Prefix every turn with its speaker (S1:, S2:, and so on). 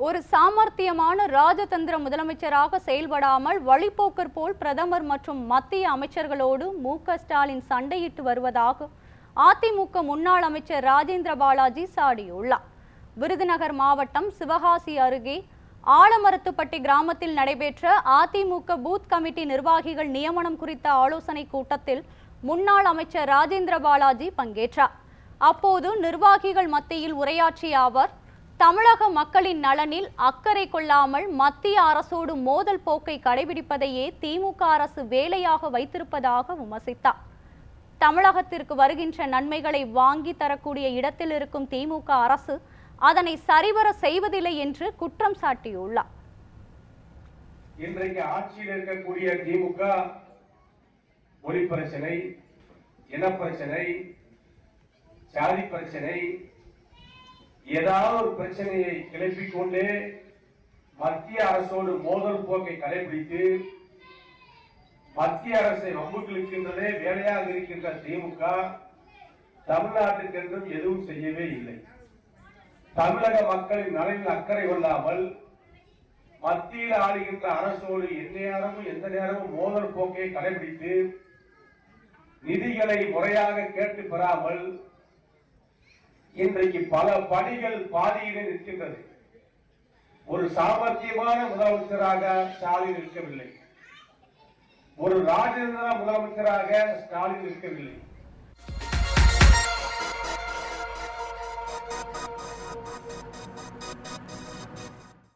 S1: ஒரு சாமர்த்தியமான ராஜதந்திர முதலமைச்சராக செயல்படாமல் வழிப்போக்கர் போல் பிரதமர் மற்றும் மத்திய அமைச்சர்களோடு மு.க.ஸ்டாலின் சண்டையிட்டு வருவதாக அதிமுக முன்னாள் அமைச்சர் ராஜேந்திர பாலாஜி சாடியுள்ளார். விருதுநகர் மாவட்டம் சிவகாசி அருகே ஆலமரத்துப்பட்டி கிராமத்தில் நடைபெற்ற அதிமுக பூத் கமிட்டி நிர்வாகிகள் நியமனம் குறித்த ஆலோசனை கூட்டத்தில் முன்னாள் அமைச்சர் ராஜேந்திர பாலாஜி பங்கேற்றார். அப்போது நிர்வாகிகள் மத்தியில் உரையாற்றிய அவர், தமிழக மக்களின் நலனில் அக்கறை கொள்ளாமல் மத்திய அரசோடு மோதல் போக்கை கடைபிடிப்பதையே திமுக அரசு வேலையாக வைத்திருப்பதாக விமர்சித்தார். தமிழகத்திற்கு வருகின்ற நன்மைகளை வாங்கி தரக்கூடிய இடத்தில் இருக்கும் திமுக அரசு அதனை சரிவர செய்வதில்லை என்று குற்றம் சாட்டியுள்ளார்.
S2: இன்றைக்கு ஆட்சியில் இருக்கக்கூடிய திமுக மொழி பிரச்சனை, இனப்பிரச்சனை, சாதி பிரச்சனை, ஏதாவது ஒரு பிரச்சனையை கிளப்பிக் கொண்டே மத்திய அரசோடு மோதல் போக்கை கடைபிடித்து மத்திய அரசை வம்புக்கிழக்கின்றதே வேலையாக இருக்கின்ற திமுக தமிழ்நாட்டுக்கென்றும் எதுவும் செய்யவே இல்லை. தமிழக மக்களின் நலனில் அக்கறை கொள்ளாமல் மத்தியில் ஆளுகின்ற அரசோடு எந்த நேரமும் மோதல் போக்கை கடைபிடித்து நிதிகளை முறையாக கேட்டு பெறாமல் இன்றைக்கு பல பணிகள் பாதியிலே நிற்கின்றது. ஒரு சாமர்த்தியமான முதலமைச்சராக ஸ்டாலின் இருக்கவில்லை. ஒரு ராஜேந்திர முதலமைச்சராக ஸ்டாலின் இருக்கவில்லை.